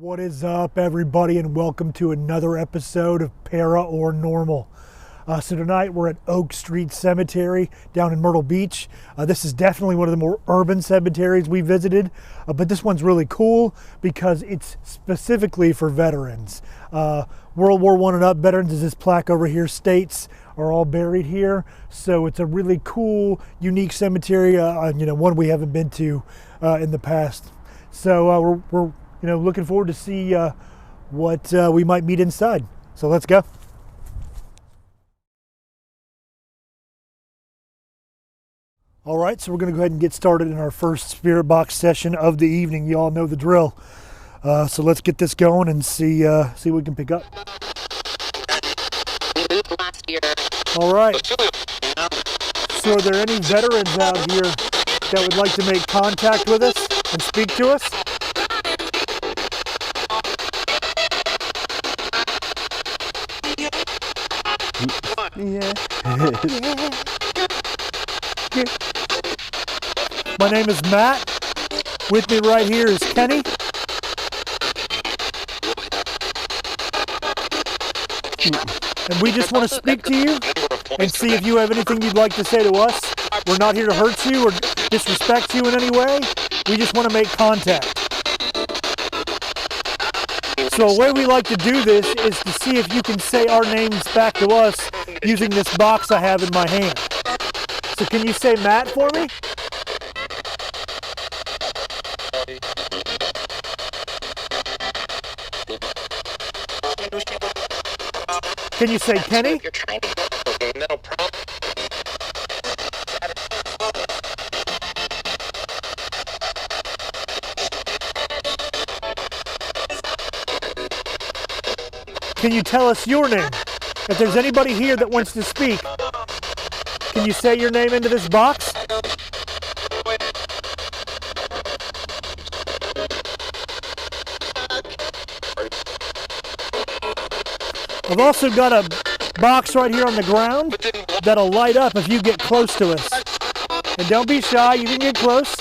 What is up, everybody, and welcome to another episode of Paranormal. So tonight we're at Oak Street Cemetery down in Myrtle Beach. This is definitely one of the more urban cemeteries we visited, but this one's really cool because it's specifically for veterans. World War I and up veterans, as this plaque over here states, are all buried here. So it's a really cool, unique cemetery, one we haven't been to in the past. So we're looking forward to see what we might meet inside. So let's go. All right, so we're going to go ahead and get started in our first spirit box session of the evening. You all know the drill. So let's get this going and see what we can pick up. All right. So are there any veterans out here that would like to make contact with us and speak to us? Yeah. My name is Matt. With me right here is Kenny. And we just want to speak to you and see if you have anything you'd like to say to us. We're not here to hurt you or disrespect you in any way. We just want to make contact. So a way we like to do this is to see if you can say our names back to us using this box I have in my hand. So can you say Matt for me? Can you say Kenny? Can you tell us your name? If there's anybody here that wants to speak, can you say your name into this box? I've also got a box right here on the ground that'll light up if you get close to us. And don't be shy, you can get close.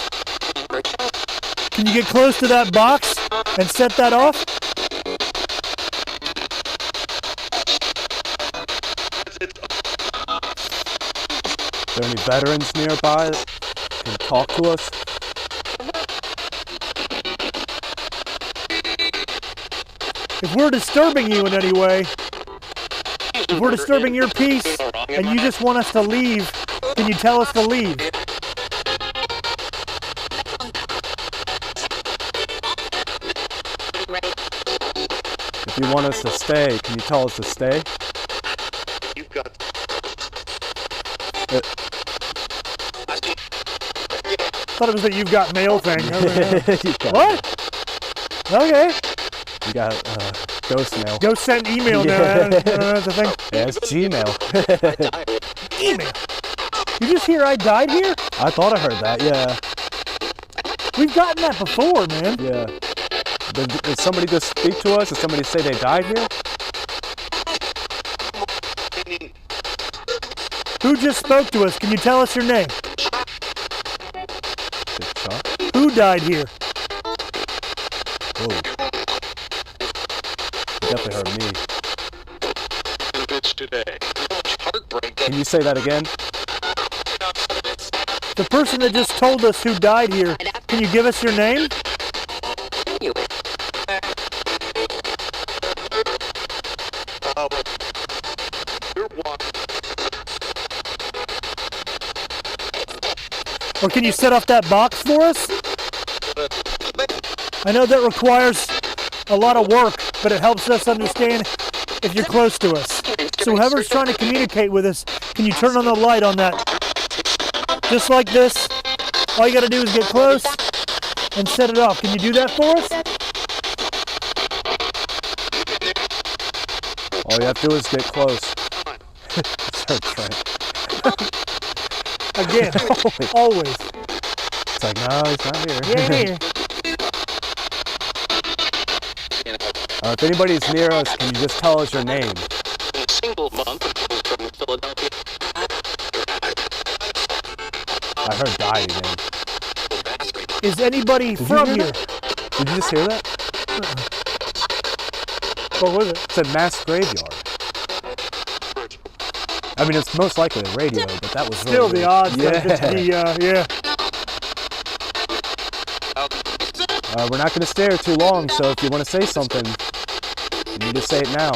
Can you get close to that box and set that off? Are there any veterans nearby that can talk to us? If we're disturbing you in any way, if we're disturbing your peace and you just want us to leave, can you tell us to leave? If you want us to stay, can you tell us to stay? You've got. I thought it was that you've got mail thing. What? Okay. You got ghost mail. Go send email now. That's the thing. Yeah, it's Gmail. Email. You just hear I died here? I thought I heard that, yeah. We've gotten that before, man. Yeah. Did somebody just speak to us? Did somebody say they died here? Who just spoke to us? Can you tell us your name? Chuck? Who died here? Whoa. You definitely heard me. Can you say that again? The person that just told us who died here, can you give us your name? Or can you set off that box for us? I know that requires a lot of work, but it helps us understand if you're close to us. So whoever's trying to communicate with us, can you turn on the light on that? Just like this. All you gotta do is get close and set it off. Can you do that for us? All you have to do is get close. Start trying. Again, always. It's like, no, he's not here. Yeah, here. If anybody's near us, can you just tell us your name? Single month from Philadelphia. I heard died again. Is anybody from here? Did you just hear that? What was it? It's a mass graveyard. I mean, it's most likely a radio, but that was Still really the weird. odds. Yeah. Yeah. We're not going to stay here too long, so if you want to say something, you need to say it now.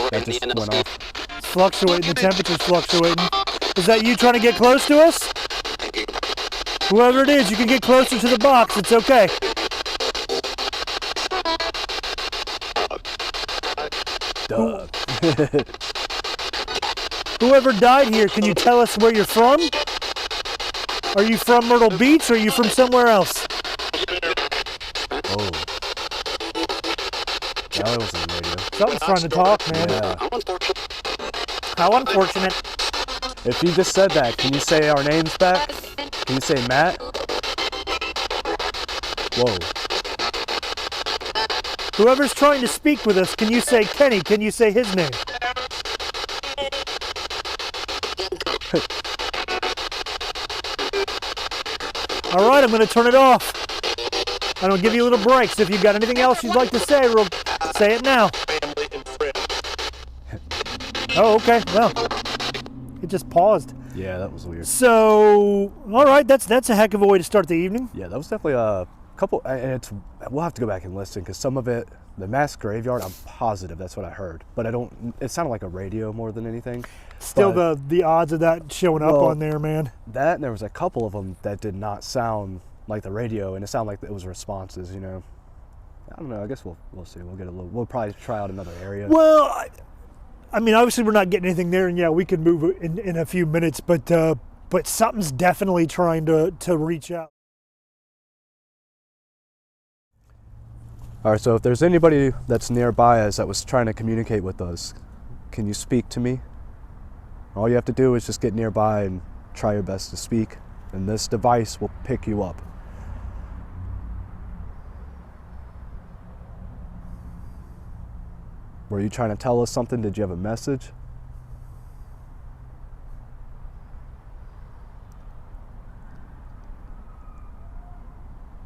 That just went off. It's fluctuating. The temperature's fluctuating. Is that you trying to get close to us? Whoever it is, you can get closer to the box. It's okay. Duh. Whoever died here, can you tell us where you're from? Are you from Myrtle Beach or are you from somewhere else? Oh. That was on the radio. Something's trying to talk, man. Yeah. How unfortunate. If you just said that, can you say our names back? Can you say Matt? Whoa. Whoever's trying to speak with us, can you say Kenny? Can you say his name? All right, I'm going to turn it off. And I'll give you a little break. So if you've got anything else you'd like to say, say it now. Family and friends. Oh, okay. Well, it just paused. Yeah, that was weird. So, all right, that's a heck of a way to start the evening. Yeah, that was definitely a couple, and we'll have to go back and listen, because some of it, the mass graveyard, I'm positive that's what I heard, but it sounded like a radio more than anything. Still, But the odds of that showing up on there, man. that, and there was a couple of them that did not sound like the radio, and it sounded like it was responses, I don't know, I guess we'll see. We'll probably try out another area. Well, I mean, obviously we're not getting anything there, and yeah, we can move in a few minutes, but something's definitely trying to reach out. All right, so if there's anybody that's nearby us that was trying to communicate with us, can you speak to me? All you have to do is just get nearby and try your best to speak, and this device will pick you up. Were you trying to tell us something? Did you have a message?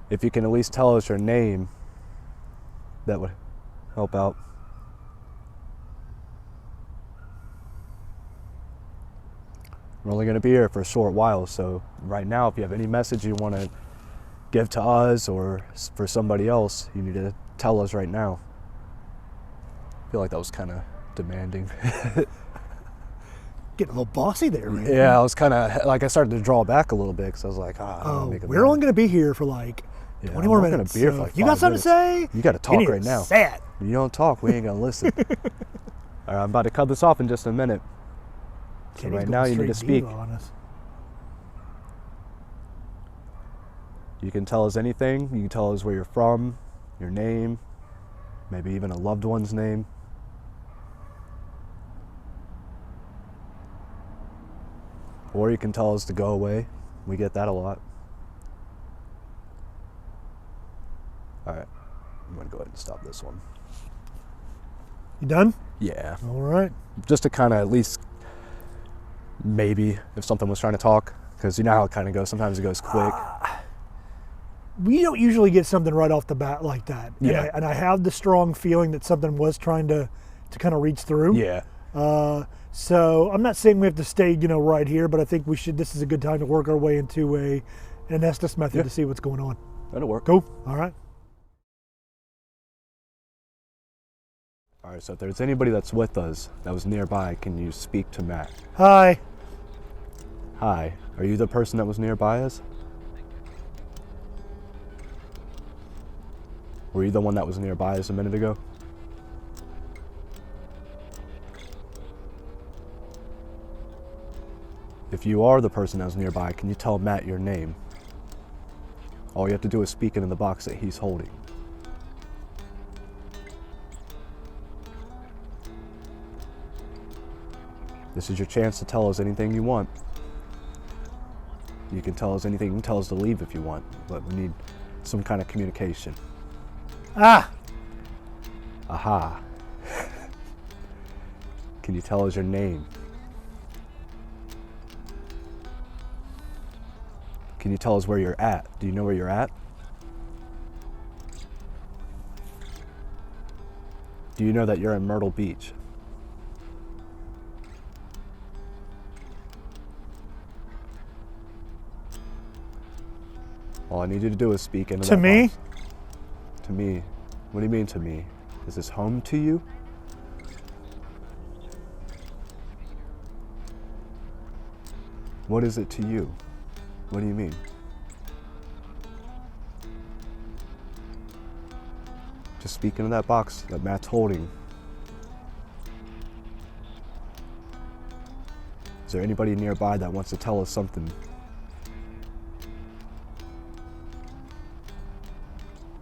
If you can at least tell us your name, that would help out. We're only going to be here for a short while, so right now, if you have any message you want to give to us or for somebody else, you need to tell us right now. I feel like that was kind of demanding. Getting a little bossy there, man. Yeah, I was kind of like, I started to draw back a little bit because I was like, We're only going to be here for like 20 more minutes. Gonna be here for like you got 5 something minutes. to say? You got to talk need right to now. Say it. You don't talk, we ain't gonna listen. All right, I'm about to cut this off in just a minute. So Kenny's right going now you need to straight speak. diva on us. You can tell us anything. You can tell us where you're from, your name, maybe even a loved one's name. Or you can tell us to go away. We get that a lot. All right, I'm gonna go ahead and stop this one. You done? Yeah, All right. just to kind of at least maybe if something was trying to talk, because you know how it kind of goes. Sometimes it goes quick. We don't usually get something right off the bat like that. Yeah. And I have the strong feeling that something was trying to kind of reach through. Yeah. So I'm not saying we have to stay, right here, but I think we should. This is a good time to work our way into an Estes method to see what's going on. That'll work. Cool. All right. All right, so if there's anybody that's with us that was nearby, can you speak to Matt? Hi. Hi, are you the person that was nearby us? Were you the one that was nearby us a minute ago? If you are the person that was nearby, can you tell Matt your name? All you have to do is speak into the box that he's holding. This is your chance to tell us anything you want. You can tell us anything. You can tell us to leave if you want, but we need some kind of communication. Ah. Aha. Can you tell us your name? Can you tell us where you're at? Do you know where you're at? Do you know that you're in Myrtle Beach? All I need you to do is speak into To that me? box. To me? What do you mean to me? Is this home to you? What is it to you? What do you mean? Just speak into that box that Matt's holding. Is there anybody nearby that wants to tell us something?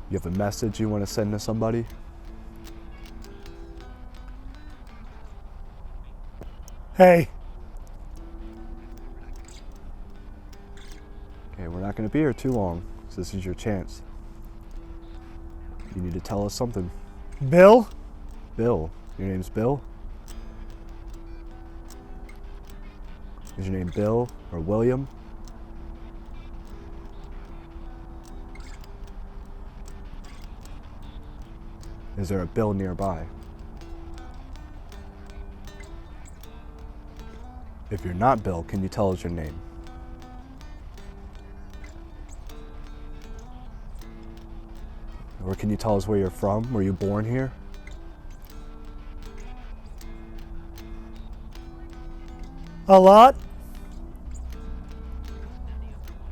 You have a message you want to send to somebody? Hey, Okay, we're not going to be here too long, so this is your chance. You need to tell us something. Bill? Bill. Your name's Bill? Is your name Bill or William? Is there a Bill nearby? If you're not Bill, can you tell us your name? Or can you tell us where you're from? Were you born here? A lot?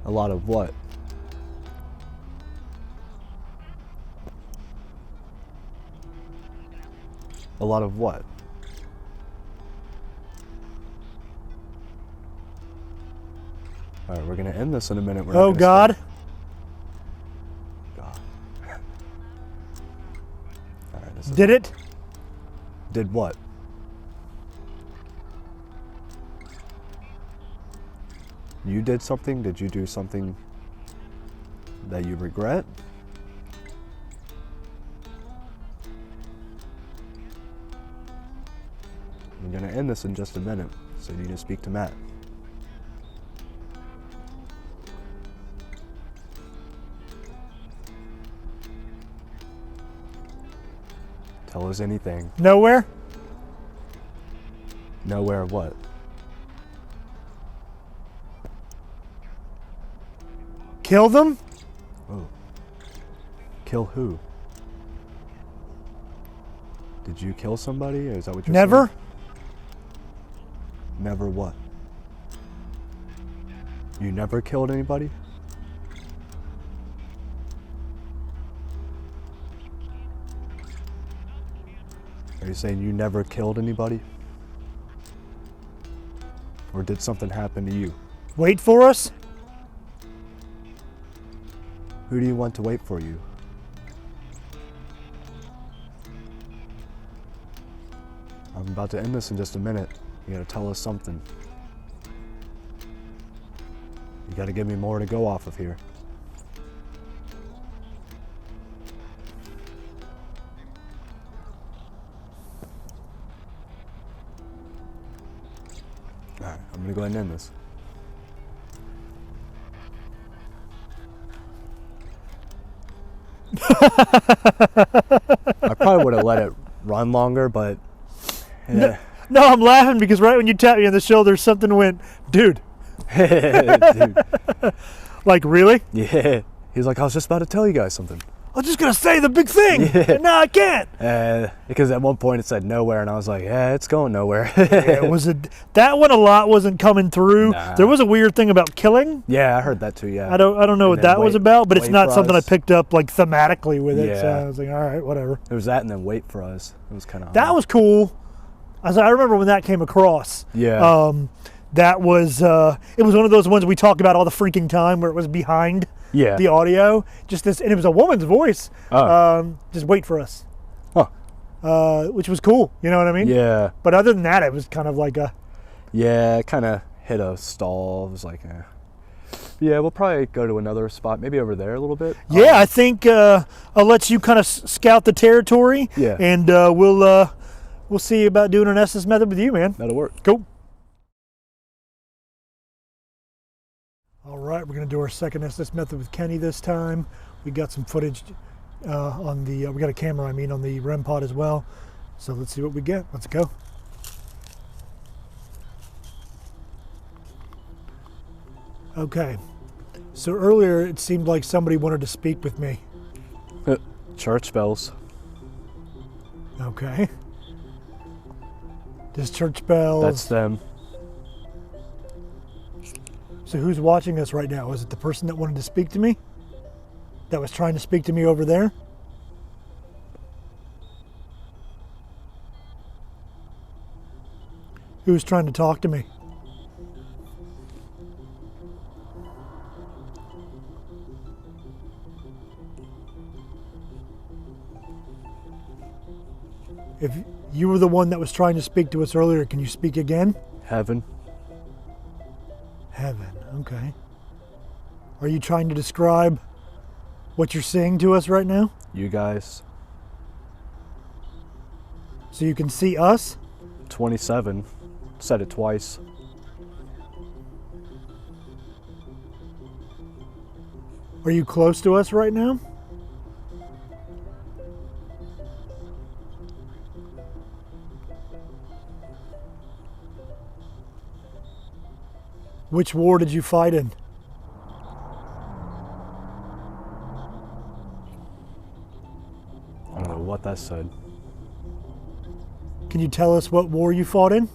A lot of what? A lot of what? All right, we're gonna end this in a minute. We're not Oh, gonna God. stay- God. All right, this is- Did it? Did what? You did something? Did you do something that you regret? I'm gonna end this in just a minute, so you need to speak to Matt. Tell us anything. Nowhere? Nowhere what? Kill them? Oh. Kill who? Did you kill somebody? Or is that what you're Never? saying? Never what? You never killed anybody? Are you saying you never killed anybody? Or did something happen to you? Wait for us? Who do you want to wait for you? I'm about to end this in just a minute. You gotta tell us something. You gotta give me more to go off of here. Alright, I'm gonna go ahead and end this. I probably would have let it run longer, but yeah. No, I'm laughing because right when you tapped me on the shoulder, something went, dude. Dude, Like, really? yeah. He's like, I was just about to tell you guys something. I was just going to say the big thing. Yeah. And now I can't. Because at one point it said nowhere, and I was like, yeah, it's going nowhere. It was that one a lot wasn't coming through. Nah. There was a weird thing about killing. Yeah, I heard that too, yeah. I don't know And what then that was wait- about, but it's wait not for something I us. picked up like thematically with it. So Yeah. I was like, all right, whatever. There was that, and then wait for us. It was kind of That was cool. I remember when that came across. Yeah. That was it was one of those ones we talk about all the freaking time where it was behind Yeah. the audio. Just this, and it was a woman's voice. Oh. Just wait for us. Huh. Which was cool. You know what I mean? Yeah. But other than that, it was kind of like a. Yeah, it kind of hit a stall. It was like, Yeah, we'll probably go to another spot, maybe over there a little bit. Yeah, I think I'll let you kind of scout the territory. Yeah. And we'll see about doing an SS method with you, man. That'll work. Cool. All right, we're going to do our second SS method with Kenny this time. We got some footage on the, we got a camera, on the REM pod as well. So let's see what we get. Let's go. Okay. So earlier it seemed like somebody wanted to speak with me. Church bells. Okay. Does church bells... That's them. So who's watching us right now? Is it the person that wanted to speak to me? That was trying to speak to me over there? Who's trying to talk to me? If you were the one that was trying to speak to us earlier, can you speak again? Heaven. Heaven, okay. Are you trying to describe what you're saying to us right now? You guys. So you can see us? 27. Said it twice. Are you close to us right now? Which war did you fight in? I don't know what that said. Can you tell us what war you fought in?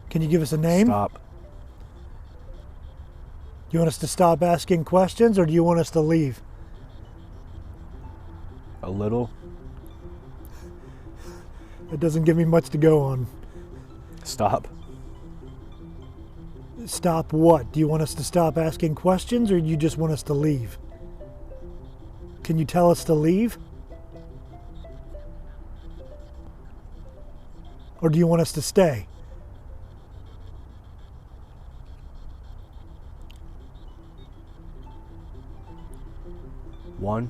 Can you give us a name? Stop. You want us to stop asking questions, or do you want us to leave? A little. It doesn't give me much to go on. Stop. Stop what? Do you want us to stop asking questions, or do you just want us to leave? Can you tell us to leave? Or do you want us to stay? One.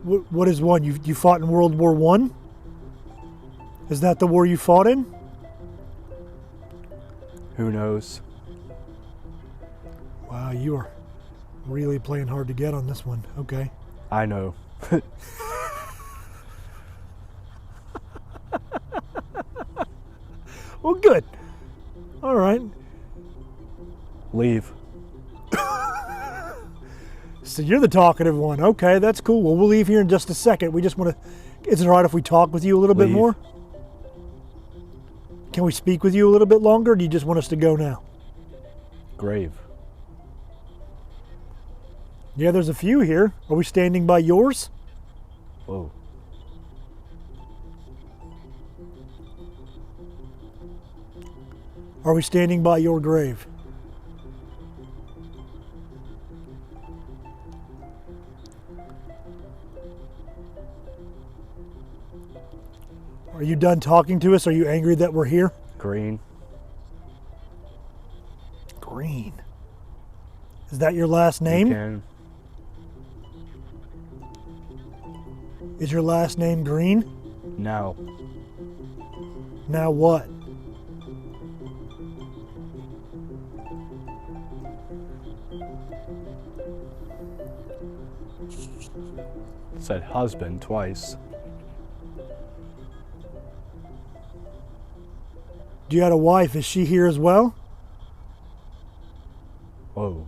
What is one? You fought in World War One? Is that the war you fought in? Who knows? Wow, you are really playing hard to get on this one. Okay. I know. Well, good. All right. Leave. So you're the talkative one. Okay, that's cool. Well, we'll leave here in just a second. We just want to... Is it all right if we talk with you a little bit Leave. more? Can we speak with you a little bit longer, or do you just want us to go now? Grave. Yeah, there's a few here. Are we standing by yours? Whoa. Are we standing by your grave? Are you done talking to us? Are you angry that we're here? Green. Green. Is that your last name? You can. Is your last name Green? Now. Now what? Said husband twice. You had a wife. Is she here as well? Whoa.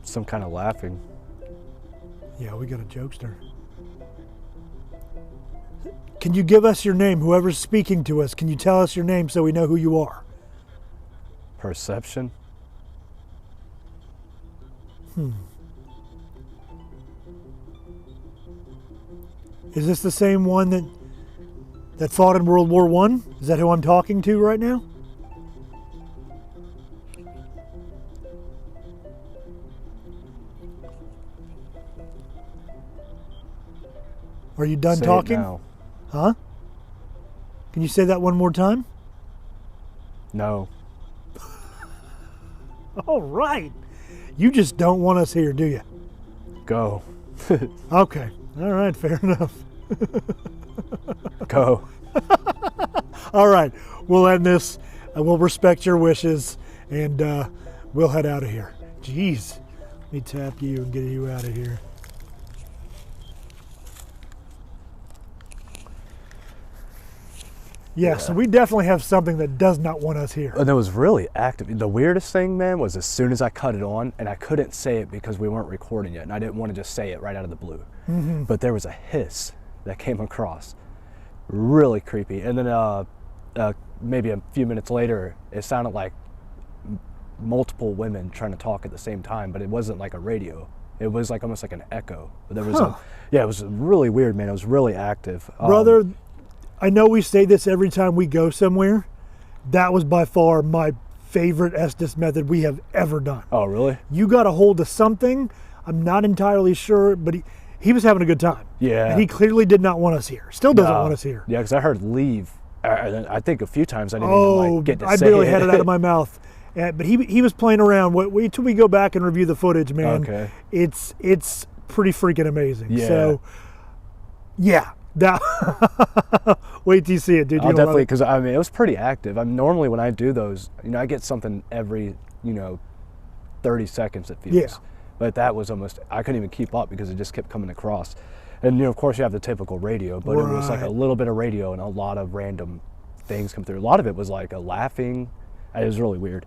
Some kind of laughing. Yeah, we got a jokester. Can you give us your name? Whoever's speaking to us, can you tell us your name so we know who you are? Perception. Is this the same one that fought in World War One? Is that who I'm talking to right now? Are you done Say it talking? now. Huh? Can you say that one more time? No. All right. You just don't want us here, do you? Go. Okay. All right, fair enough. Go. All right, we'll end this. We'll respect your wishes, and we'll head out of here. Jeez. Let me tap you and get you out of here. Yeah, so we definitely have something that does not want us here. And it was really active. The weirdest thing, man, was as soon as I cut it on, and I couldn't say it because we weren't recording yet, and I didn't want to just say it right out of the blue. Mm-hmm. But there was a hiss that came across. Really creepy. And then maybe a few minutes later, it sounded like multiple women trying to talk at the same time, but it wasn't like a radio. It was like almost like an echo. There was it was really weird, man. It was really active. Brother, I know we say this every time we go somewhere. That was by far my favorite Estes method we have ever done. Oh, really? You got a hold of something. I'm not entirely sure, but he was having a good time. Yeah. And he clearly did not want us here. Still doesn't want us here. Yeah, because I heard leave. I think a few times I didn't even like get to say it. I barely had it out of my mouth. But he was playing around. Wait till we go back and review the footage, man. Okay. It's pretty freaking amazing. Yeah. So, yeah. That wait till you see it, dude. I'll definitely, because I mean, it was pretty active. I mean, normally when I do those, I get something every, 30 seconds it feels. Yeah. But that was almost, I couldn't even keep up because it just kept coming across. And, of course you have the typical radio, but it was like a little bit of radio and a lot of random things come through. A lot of it was like a laughing. It was really weird.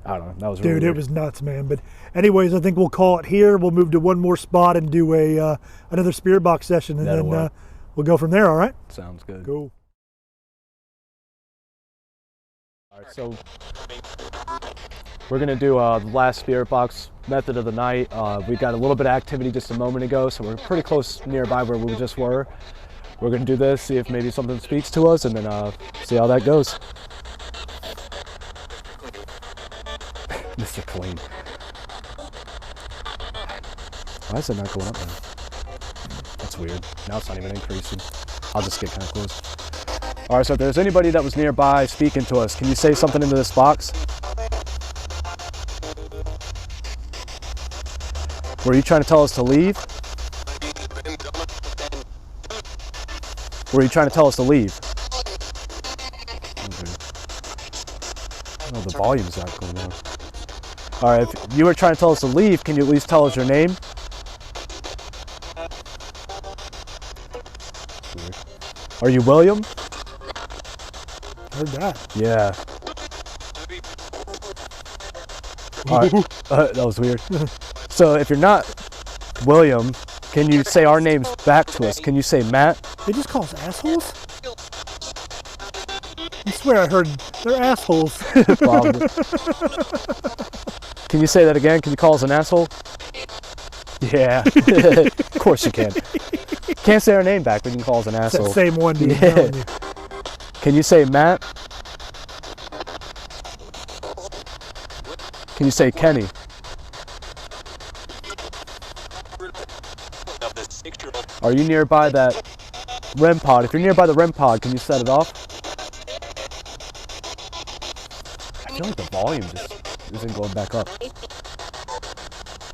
I don't know. That was really Dude, weird. it was nuts, man. But anyways, I think we'll call it here. We'll move to one more spot and do another spirit box session, and That'll then work. We'll go from there, all right? Sounds good. Cool. All right, so we're gonna do the last spirit box method of the night. We got a little bit of activity just a moment ago, so we're pretty close nearby where we just were. We're gonna do this, see if maybe something speaks to us, and then see how that goes. Mr. Clean. Why is it not going up now? That's weird. Now it's not even increasing. I'll just get kind of close. All right, so if there's anybody that was nearby speaking to us, can you say something into this box? Were you trying to tell us to leave? Were you trying to tell us to leave? Okay. Oh, the volume's not going on. All right, if you were trying to tell us to leave, can you at least tell us your name? Are you William? Heard that. Yeah. All right. That was weird. So if you're not William, can you say our names back to us? Can you say Matt? They just call us assholes? I swear I heard they're assholes. Probably. Can you say that again? Can you call us an asshole? Yeah. Of course you can. Can't say our name back, but you can call us an It's asshole. that same one, dude. I'm Yeah. telling you. Can you say Matt? Can you say Kenny? Are you nearby that REM pod? If you're nearby the REM pod, can you set it off? I feel like the volume just isn't going back up.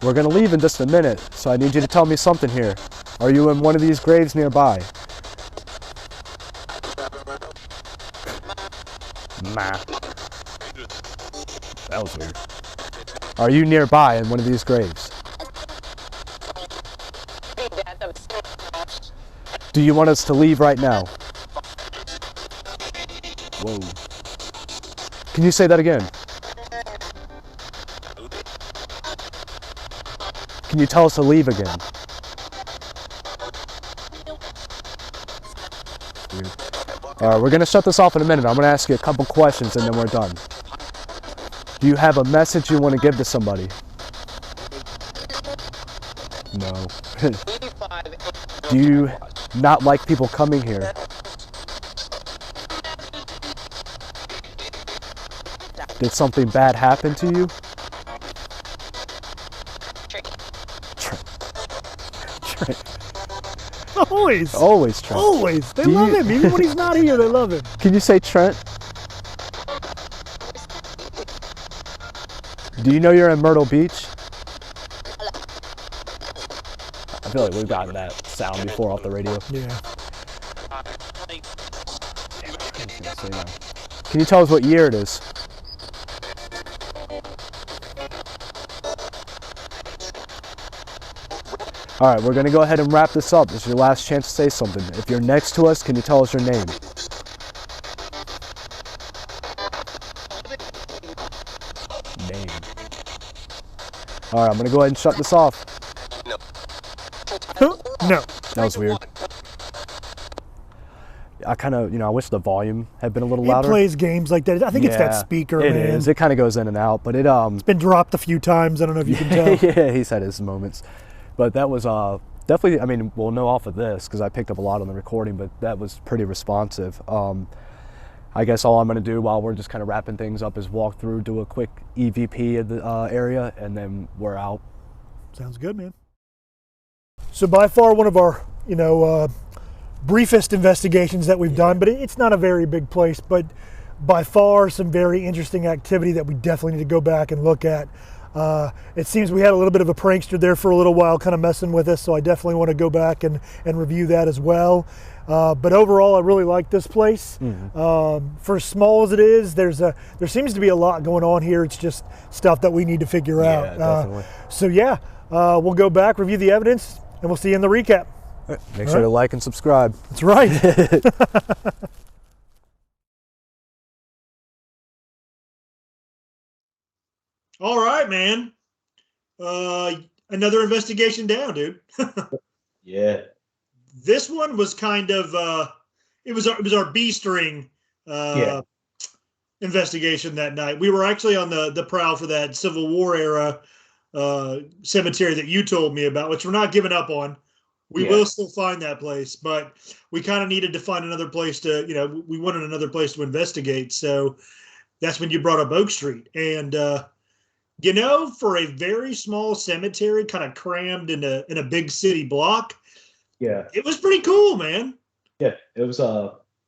We're gonna leave in just a minute, so I need you to tell me something here. Are you in one of these graves nearby? Nah. That was weird. Are you nearby in one of these graves? Do you want us to leave right now? Whoa. Can you say that again? Can you tell us to leave again? Weird. All right, we're gonna shut this off in a minute. I'm gonna ask you a couple questions and then we're done. Do you have a message you want to give to somebody? No. Do you not like people coming here? Did something bad happen to you? Always. Always Trent. Always. They Do love you- him. Even when he's not here, they love him. Can you say Trent? Do you know you're in Myrtle Beach? I feel like we've gotten that sound before off the radio. Yeah. Can you tell us what year it is? All right, we're going to go ahead and wrap this up. This is your last chance to say something. If you're next to us, can you tell us your name? Name. All right, I'm going to go ahead and shut this off. No. That was weird. I kind of, I wish the volume had been a little It louder. plays games like that. I think it's that Yeah, speaker, It man. is. It kind of goes in and out, but It's been dropped a few times. I don't know if you can tell. yeah, he's had his moments. But that was definitely, I mean, we'll know off of this because I picked up a lot on the recording, but that was pretty responsive. I guess all I'm going to do while we're just kind of wrapping things up is walk through, do a quick EVP of the area, and then we're out. Sounds good, man. So by far one of our, briefest investigations that we've done, but it's not a very big place, but by far some very interesting activity that we definitely need to go back and look at. It seems we had a little bit of a prankster there for a little while kind of messing with us, so I definitely want to go back and review that as well. But overall, I really like this place. Mm-hmm. For as small as it is, there seems to be a lot going on here. It's just stuff that we need to figure out. Definitely. So yeah, we'll go back, review the evidence, and we'll see you in the recap. Make sure to like and subscribe. That's right. All right, man. Another investigation down, dude. Yeah. This one was kind of it was our B string investigation that night. We were actually on the prowl for that Civil War era cemetery that you told me about, which we're not giving up on. We will still find that place, but we kind of needed to find another place to, we wanted another place to investigate. So that's when you brought up Oak Street. And, for a very small cemetery kind of crammed in a big city block, it was pretty cool, man. Yeah, it was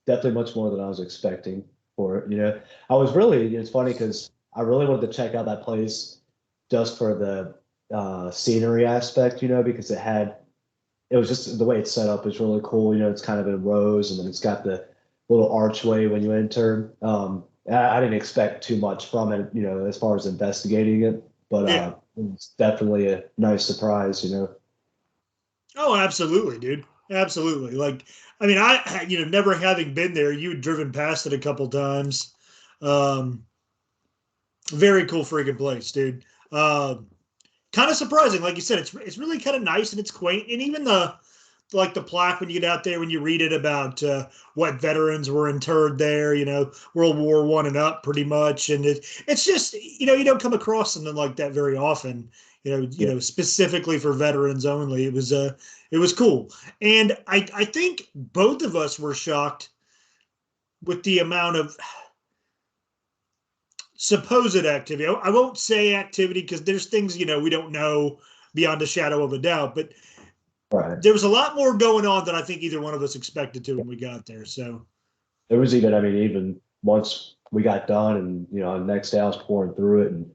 definitely much more than I was expecting for it. I was really, it's funny because I really wanted to check out that place just for the scenery aspect, because it was just the way it's set up is really cool. It's kind of in rows, and then it's got the little archway when you enter. I didn't expect too much from it, as far as investigating it, but it was definitely a nice surprise, Oh, absolutely, dude. Absolutely. Like, I mean, I, never having been there, you had driven past it a couple times. Very cool freaking place, dude. Kind of surprising. Like you said, it's really kind of nice and it's quaint. And even the plaque when you get out there, when you read it about what veterans were interred there, World War I and up pretty much. And it's just, you don't come across something like that very often, specifically for veterans only. It was cool. And I think both of us were shocked with the amount of supposed activity. I won't say activity because there's things, we don't know beyond a shadow of a doubt, but there was a lot more going on than I think either one of us expected to when we got there. So there was even once we got done and, the next day I was pouring through it and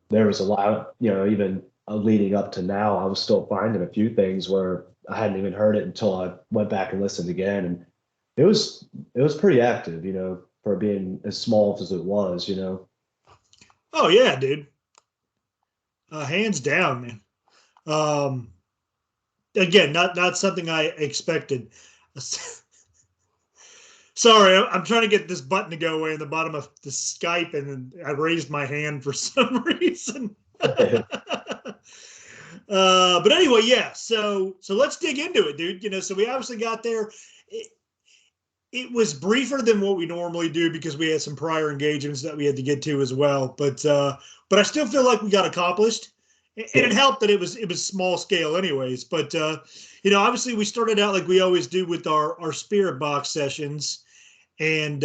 there was a lot, even leading up to now, I was still finding a few things where I hadn't even heard it until I went back and listened again. And it was pretty active, for being as small as it was, Oh yeah, dude. Hands down, man. Again, not something I expected. Sorry, I'm trying to get this button to go away in the bottom of the Skype, and I raised my hand for some reason. But anyway, yeah. So let's dig into it, dude. So we obviously got there. It was briefer than what we normally do because we had some prior engagements that we had to get to as well. But I still feel like we got accomplished. And it helped that it was small scale anyways. But, obviously we started out like we always do with our spirit box sessions. And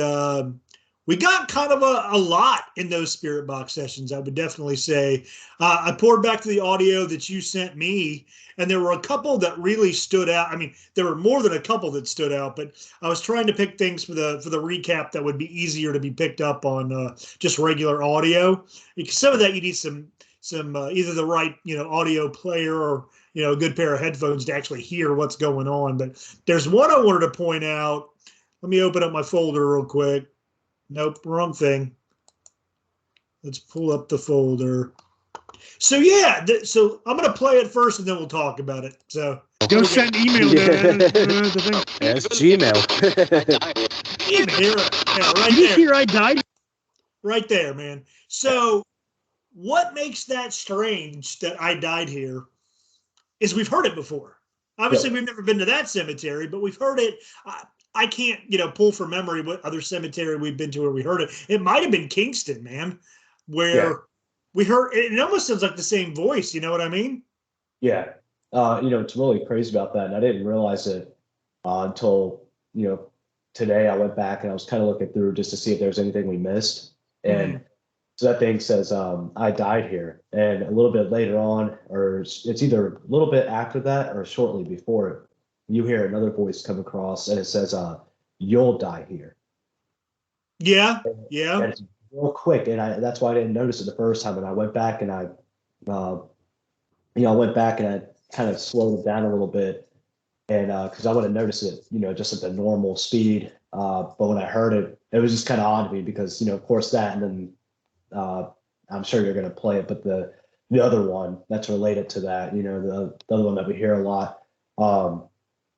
we got kind of a lot in those spirit box sessions, I would definitely say. I poured back to the audio that you sent me, and there were a couple that really stood out. I mean, there were more than a couple that stood out, but I was trying to pick things for the recap that would be easier to be picked up on just regular audio. Because some of that you need some either the right audio player or a good pair of headphones to actually hear what's going on. But there's one I wanted to point out. Let me open up my folder real quick. Nope, wrong thing. Let's pull up the folder. So yeah, so I'm gonna play it first, and then we'll talk about it. So don't send email to the thing. That's Gmail. Here, yeah, right Did you there, hear I died? right there, man. So what makes that strange that I died here is we've heard it before. Obviously, we've never been to that cemetery, but we've heard it. I can't, pull from memory what other cemetery we've been to where we heard it. It might have been Kingston, man, where we heard it. It almost sounds like the same voice. You know what I mean? Yeah. It's really crazy about that. And I didn't realize it until, today I went back and I was kind of looking through just to see if there was anything we missed. And so that thing says, I died here. And a little bit later on, or it's either a little bit after that or shortly before it, you hear another voice come across and it says, you'll die here. Yeah. And it's real quick. And that's why I didn't notice it the first time. And I went back and I went back and I kind of slowed it down a little bit. And because I wouldn't notice it, just at the normal speed. But when I heard it, it was just kind of odd to me because, of course that, and then I'm sure you're going to play it, but the other one that's related to that, the other one that we hear a lot.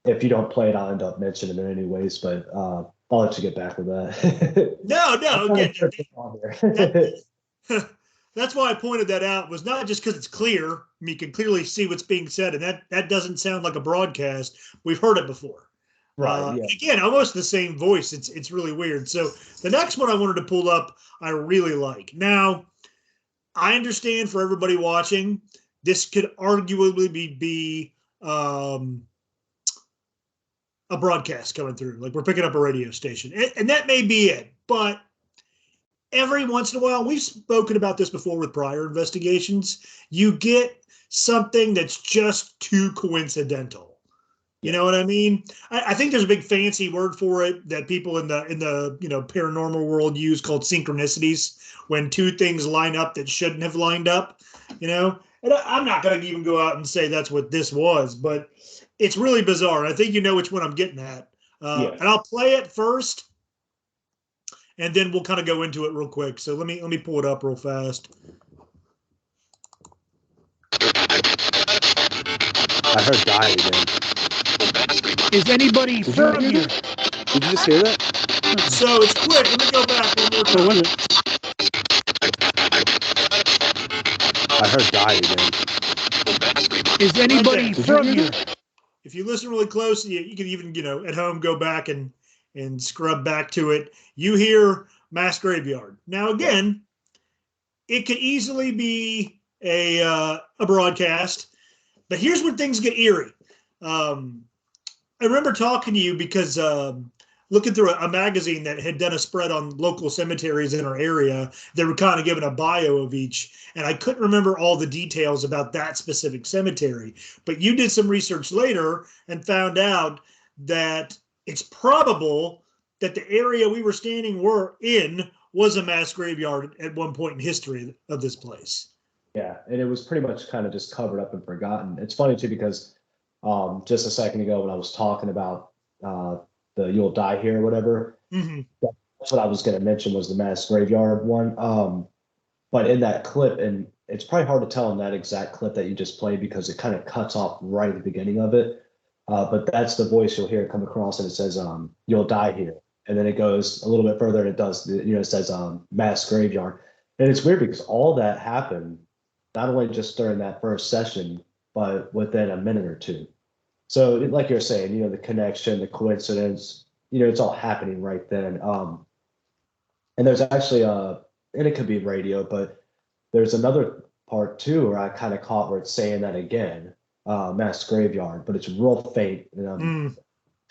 If you don't play it, I'll end up mentioning it anyways, but I'll let you get back with that. No, that's why I pointed that out, was not just because it's clear. I mean, you can clearly see what's being said, and that doesn't sound like a broadcast. We've heard it before. Right. Yeah. Again, almost the same voice. It's really weird. So the next one I wanted to pull up, I really like. Now, I understand for everybody watching, this could arguably be a broadcast coming through. Like we're picking up a radio station, and that may be it. But every once in a while, we've spoken about this before with prior investigations, you get something that's just too coincidental. You know what I mean? I think there's a big fancy word for it that people in the paranormal world use called synchronicities, when two things line up that shouldn't have lined up. And I'm not going to even go out and say that's what this was, but it's really bizarre. I think you know which one I'm getting at. And I'll play it first, and then we'll kind of go into it real quick. So let me pull it up real fast. I heard die again. Is anybody from here? Did you just hear that? So it's quick. Let me go back one more time. What was it? I heard die again. Is anybody from here? If you listen really close, you can even, at home go back and scrub back to it. You hear mass graveyard. Now, again, it could easily be a broadcast, but here's where things get eerie. I remember talking to you because looking through a magazine that had done a spread on local cemeteries in our area, they were kind of giving a bio of each, and I couldn't remember all the details about that specific cemetery. But you did some research later and found out that it's probable that the area we were standing in was a mass graveyard at one point in history of this place. Yeah, and it was pretty much kind of just covered up and forgotten. It's funny too because just a second ago when I was talking about the "You'll Die Here" or whatever, that's what I was going to mention was the mass graveyard one. But in that clip, and it's probably hard to tell in that exact clip that you just played because it kind of cuts off right at the beginning of it. But that's the voice you'll hear come across, and it says "You'll die here," and then it goes a little bit further and it does it says mass graveyard, and it's weird because all that happened not only just during that first session, but within a minute or two. So like you're saying, the connection, the coincidence, it's all happening right then. And there's actually and it could be radio, but there's another part too where I kind of caught where it's saying that again, mass graveyard, but it's real faint. And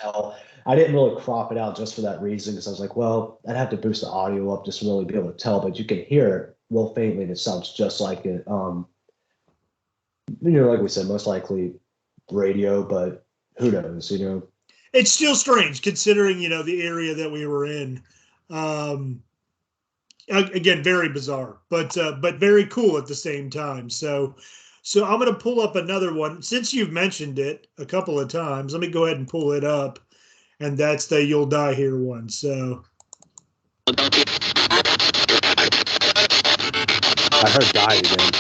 tell. I didn't really crop it out just for that reason because I was like, well, I'd have to boost the audio up just to really be able to tell, but you can hear it real faintly and it sounds just like it. Like we said, most likely radio, but who knows. It's still strange considering, the area that we were in. Again, very bizarre, but very cool at the same time. So I'm going to pull up another one. Since you've mentioned it a couple of times, let me go ahead and pull it up. And that's the You'll Die Here one. So I heard die again.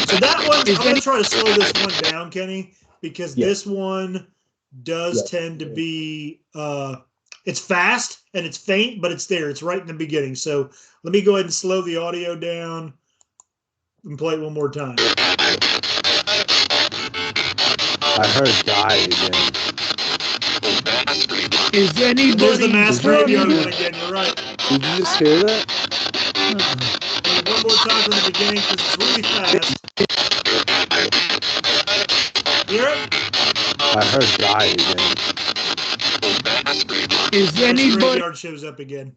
So that one, I'm going to try to slow this one down, Kenny, because this one does tend to be, it's fast and it's faint, but it's there. It's right in the beginning. So let me go ahead and slow the audio down and play it one more time. I heard die again. Is anybody There's the mass from graveyard you? one again. You're right. Did you just hear that? One more time from the beginning because it's really fast. Hear it? I heard die again. Is Mass anybody graveyard shows up again.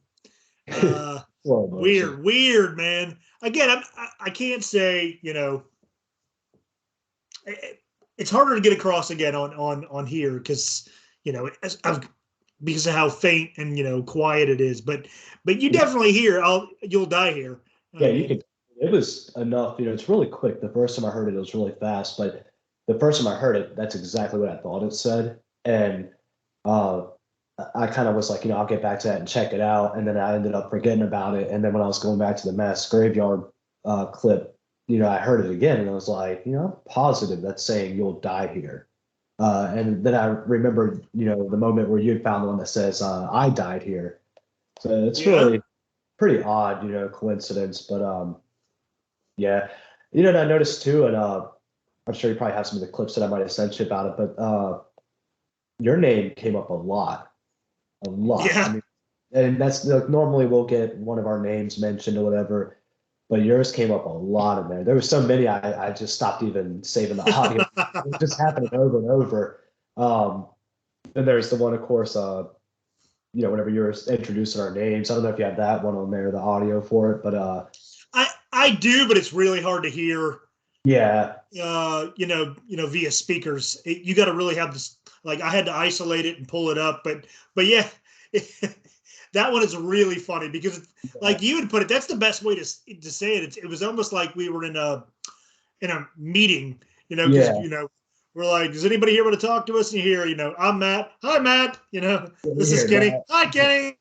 Weird, man. Again, I can't say, it's harder to get across again on here because, because of how faint and, quiet it is. But you definitely hear, You'll Die Here. Yeah, you could. It was enough. It's really quick. The first time I heard it, it was really fast. But the first time I heard it, that's exactly what I thought it said. And I kind of was like, I'll get back to that and check it out. And then I ended up forgetting about it. And then when I was going back to the mass graveyard clip, I heard it again, and I was like, I'm positive that's saying You'll Die Here. And then I remembered, the moment where you had found the one that says I died here. So it's really pretty odd, coincidence. But yeah, and I noticed too, and I'm sure you probably have some of the clips that I might have sent you about it, but your name came up a lot. Yeah. I mean, and that's normally we'll get one of our names mentioned or whatever, but yours came up a lot in there. There were so many I just stopped even saving the audio. It was just happening over and over. And there's the one, of course, whenever you're introducing our names. I don't know if you have that one on there, the audio for it, but I do, but it's really hard to hear. Yeah. Via speakers. You got to really have this. Like I had to isolate it and pull it up, but yeah, that one is really funny because, like you would put it, that's the best way to say it. It was almost like we were in a meeting, because we're like, does anybody here want to talk to us? And you hear, I'm Matt. Hi, Matt. This is Kenny. That. Hi, Kenny.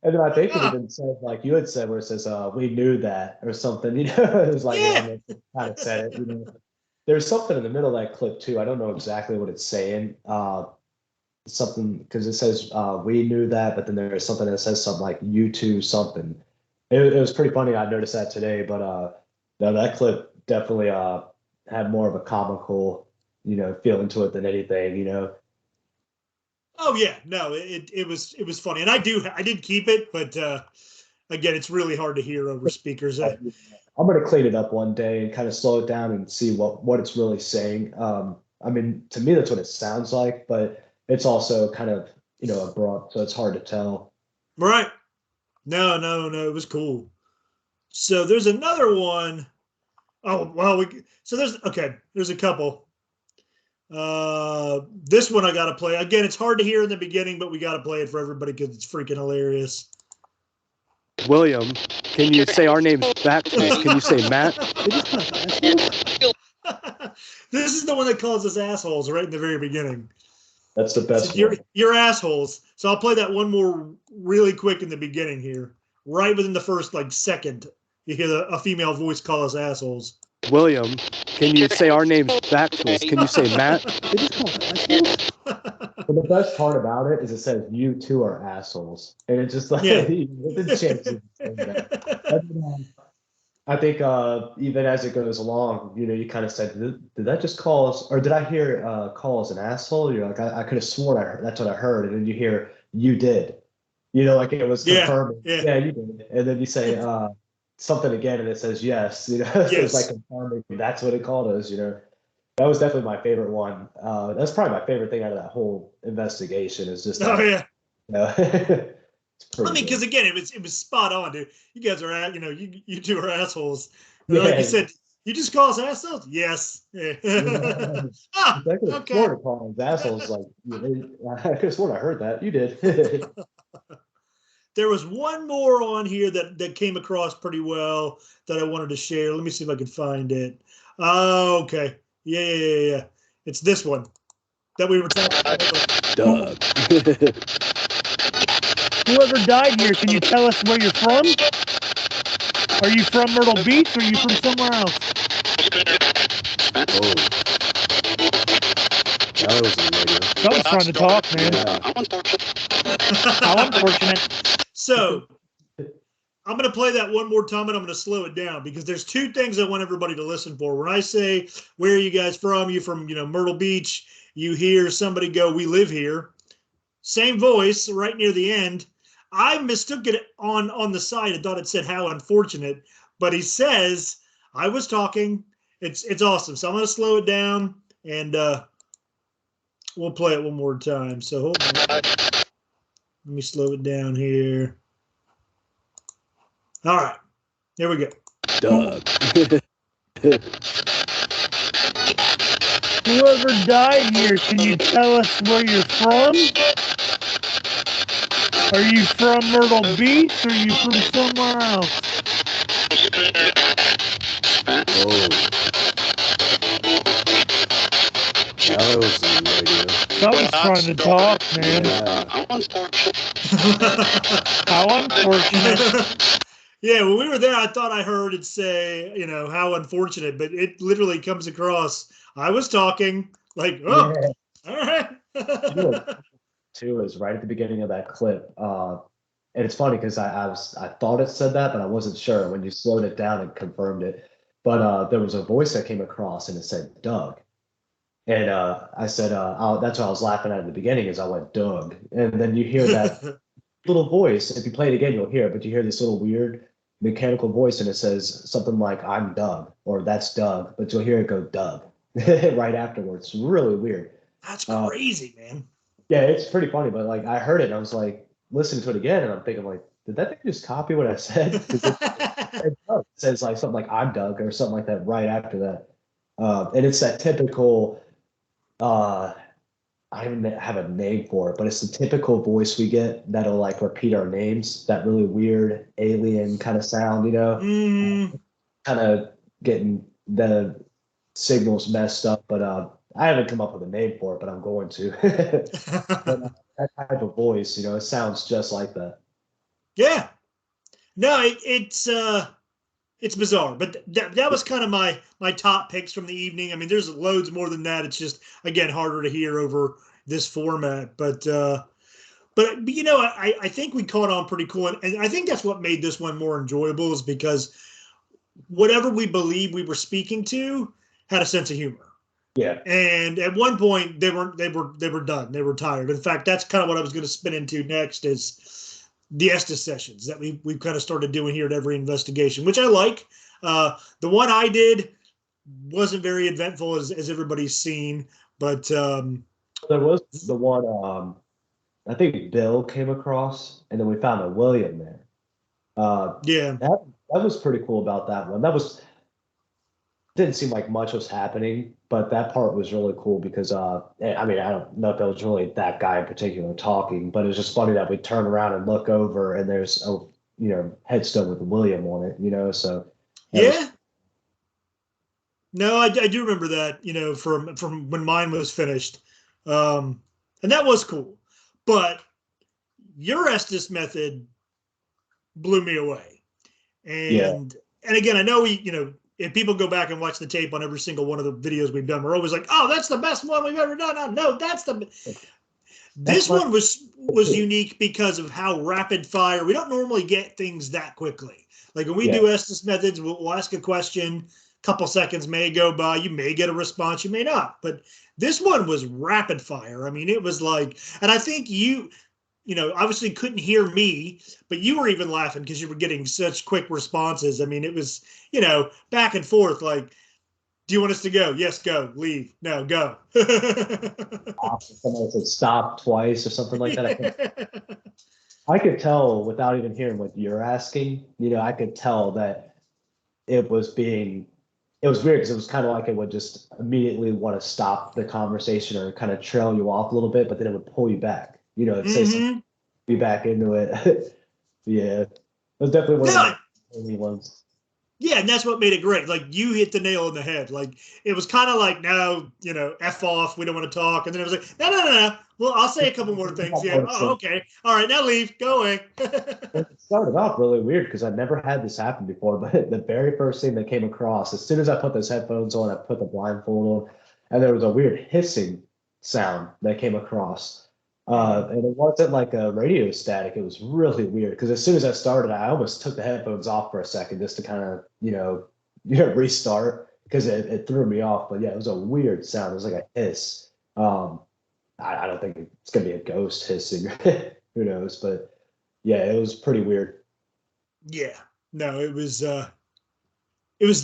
And then I think it even said, like you had said, where it says, we knew that or something, it was like, kind of said it, There's something in the middle of that clip too. I don't know exactly what it's saying. Something, because it says, we knew that, but then there's something that says something like you too something. It was pretty funny. I noticed that today, but no, that clip definitely had more of a comical, feeling to it than anything, Oh yeah, no, it was funny, and I did keep it, but again, it's really hard to hear over speakers. I'm going to clean it up one day and kind of slow it down and see what it's really saying. I mean, to me, that's what it sounds like, but it's also kind of abrupt, so it's hard to tell. Right? No, it was cool. So there's another one. Oh well, there's a couple. This one I got to play. Again, it's hard to hear in the beginning, but we got to play it for everybody because it's freaking hilarious. William, can you say our names back to us? Can you say Matt? This is the one that calls us assholes right in the very beginning. That's the best. So you're assholes. So I'll play that one more really quick in the beginning here. Right within the first second, you hear a female voice call us assholes. William, can you say our names back to us? Can you say Matt? But the best part about it is it says you two are assholes, and it's just like the chances. I think even as it goes along, you kind of said, did that just call us, or did I hear call us an asshole? You're like, I could have sworn that's what I heard, and then you hear you did, like it was confirming. Yeah, you did, and then you say something again, and it says yes. Yes. It's like confirming that's what it called us. That was definitely my favorite one. That's probably my favorite thing out of that whole investigation is just Oh that, yeah. you know, it's I pretty mean, because good. again, it was spot on, dude. You guys are you two are assholes. Like you Yeah, said, you just call us assholes. Yes. yeah. Ah, I could have okay. sworn to call them assholes. Like, I could have sworn I heard that. You did. There was one more on here that came across pretty well that I wanted to share. Let me see if I can find it. Oh, okay. Yeah. It's this one that we were talking about. Doug. Whoever died here, can you tell us where you're from? Are you from Myrtle Beach or are you from somewhere else? Oh, that was a radio. Someone's trying to talk, man. Yeah. How unfortunate. So I'm going to play that one more time and I'm going to slow it down because there's two things I want everybody to listen for. When I say, where are you guys from? You from, Myrtle Beach. You hear somebody go, we live here. Same voice right near the end. I mistook it on the side. I thought it said how unfortunate, but he says, I was talking. It's awesome. So I'm going to slow it down and we'll play it one more time. So hold on. Let me slow it down here. All right, here we go. Doug. Whoever died here, can you tell us where you're from? Are you from Myrtle Beach or are you from somewhere else? Oh. That was a radio. Someone's trying to talk, man. Yeah. How unfortunate. Yeah, when we were there, I thought I heard it say, how unfortunate, but it literally comes across. I was talking like, oh, Yeah. all right. You know what, too, is right at the beginning of that clip. And it's funny because I thought it said that, but I wasn't sure when you slowed it down and confirmed it. But there was a voice that came across and it said Doug. And I said, that's what I was laughing at the beginning is I went Doug. And then you hear that little voice. If you play it again, you'll hear it, but you hear this little weird mechanical voice and it says something like, I'm Doug, or that's Doug, but you'll hear it go Doug right afterwards. It's really weird. That's Uh, crazy, man. Yeah, it's pretty funny, but like I heard it and I was like listening to it again and I'm thinking like, did that thing just copy what I said? 'Cause it says like something like I'm Doug or something like that right after that. And it's that typical uh I don't even have a name for it, but it's the typical voice we get that'll like repeat our names, that really weird alien kind of sound, Mm. kind of getting the signals messed up. But I haven't come up with a name for it, but I'm going to. But that type of voice, it sounds just like that. Yeah. No, it's bizarre, but that was kind of my top picks from the evening. I mean, there's loads more than that. It's just again harder to hear over this format, but I think we caught on pretty cool, and I think that's what made this one more enjoyable is because whatever we believe we were speaking to had a sense of humor. Yeah. And at one point they were done. They were tired. In fact, that's kind of what I was going to spin into next is the Estes sessions that we've kind of started doing here at every investigation, which I like. The one I did wasn't very eventful as everybody's seen, but There was the one I think Bill came across, and then we found a William there. yeah. That was pretty cool about that one. That was didn't seem like much was happening, but that part was really cool because I mean I don't know if it was really that guy in particular talking, but it was just funny that we turn around and look over and there's a headstone with William on it, so Yeah. No, I do remember that, from when mine was finished. And that was cool. But your Estes method blew me away. yeah. And again, I know if people go back and watch the tape on every single one of the videos we've done, we're always like, oh, that's the best one we've ever done. No, this one was unique because of how rapid fire. We don't normally get things that quickly. Like when we do Estes methods, we'll ask a question, couple seconds may go by, you may get a response, you may not. But this one was rapid fire. I mean, it was like, and I think you obviously couldn't hear me, but you were even laughing because you were getting such quick responses. I mean, it was, back and forth. Like, Do you want us to go? Yes, go. Leave. No, go. Somebody said stop twice or something like that. I could tell without even hearing what you're asking. I could tell that it was weird because it was kind of like it would just immediately want to stop the conversation or kind of trail you off a little bit, but then it would pull you back. It'd say something, be back into it. Yeah, it was definitely one of the only ones. Yeah, and that's what made it great. Like you hit the nail on the head. Like it was kind of like, no, F off. We don't want to talk. And then it was like, no. Well, I'll say a couple more things. Yeah. Oh, okay. All right. Now leave. Go away. It started off really weird because I'd never had this happen before. But the very first thing that came across, as soon as I put those headphones on, I put the blindfold on, and there was a weird hissing sound that came across. And it wasn't like a radio static. It was really weird because as soon as I started, I almost took the headphones off for a second just to kind of, restart because it threw me off. But yeah, it was a weird sound. It was like a hiss. I don't think it's gonna be a ghost hissing. Who knows? But yeah, it was pretty weird. Yeah. No, it was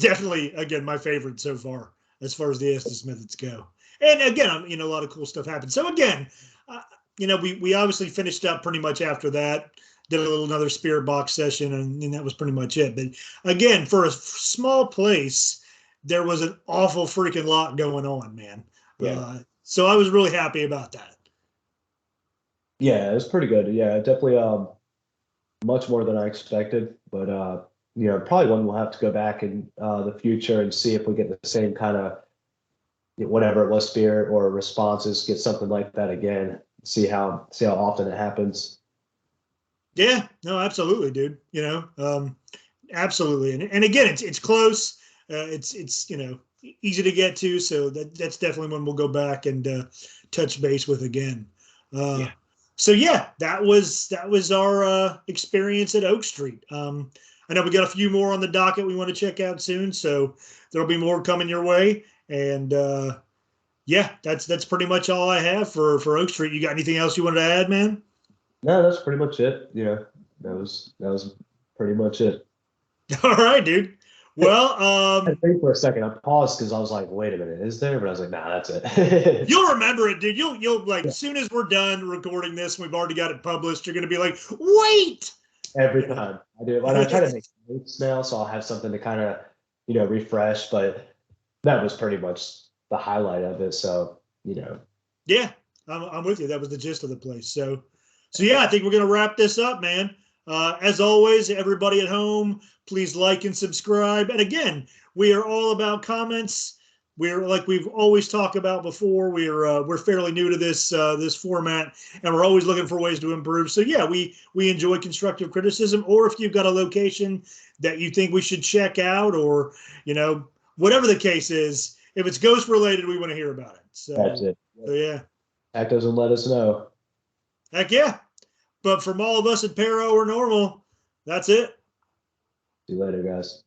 definitely, again, my favorite so far as the Estes methods go. And again, a lot of cool stuff happened. So again, we obviously finished up pretty much after that, did another spirit box session, and that was pretty much it. But again, for a small place, there was an awful freaking lot going on, man. Yeah. So I was really happy about that. Yeah, it was pretty good. Yeah, definitely much more than I expected. But probably one we'll have to go back in the future and see if we get the same kind of whatever it was, spirit or responses, get something like that again. See how often it happens. Yeah, no, absolutely, dude. Absolutely. And again, it's close. It's easy to get to. So that's definitely one we'll go back and touch base with again. Yeah. So yeah, that was our experience at Oak Street. I know we got a few more on the docket we want to check out soon. So there'll be more coming your way. And yeah, that's pretty much all I have for Oak Street. You got anything else you wanted to add, man? No, that's pretty much it. That was pretty much it. All right, dude. Well, I think for a second I paused because I was like, wait a minute, is there? But I was like, nah, that's it. you'll remember it, dude. You'll like as soon as we're done recording this, we've already got it published. You're gonna be like, wait. Every time I do, and I try to make notes now, so I'll have something to kind of refresh. But that was pretty much the highlight of it. So Yeah, I'm with you. That was the gist of the place. So yeah, I think we're gonna wrap this up, man. As always, everybody at home, please like and subscribe. And again, we are all about comments. We're like we've always talked about before. We're fairly new to this format, and we're always looking for ways to improve. So yeah, we enjoy constructive criticism. Or if you've got a location that you think we should check out, or whatever the case is, if it's ghost related, we want to hear about it. So that's it. So yeah, That doesn't let us know. heck yeah. But from all of us at Paranormal, that's it. See you later, guys.